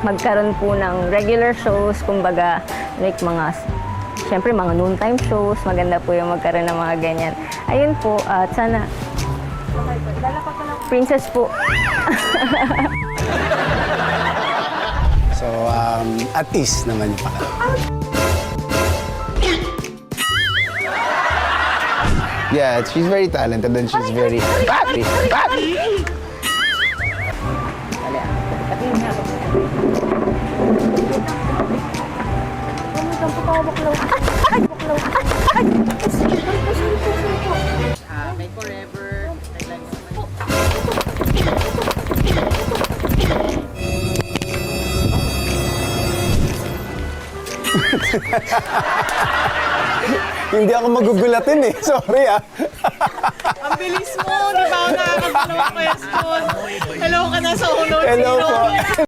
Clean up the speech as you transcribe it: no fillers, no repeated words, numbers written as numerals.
magkaroon po ng regular shows, kumbaga like syempre mga noontime shows, maganda po yung magkaroon ng mga ganyan. Ayun po, at sana Princess po. So, at ease naman yung pakiramdam. Yeah, she's very talented and she's very... Papi! May forever. Hindi ako magugulatin eh. Sorry ah. Ang bilis mo, di ba ako nakakagulong question? Hello ka na sa ulo. Hello po.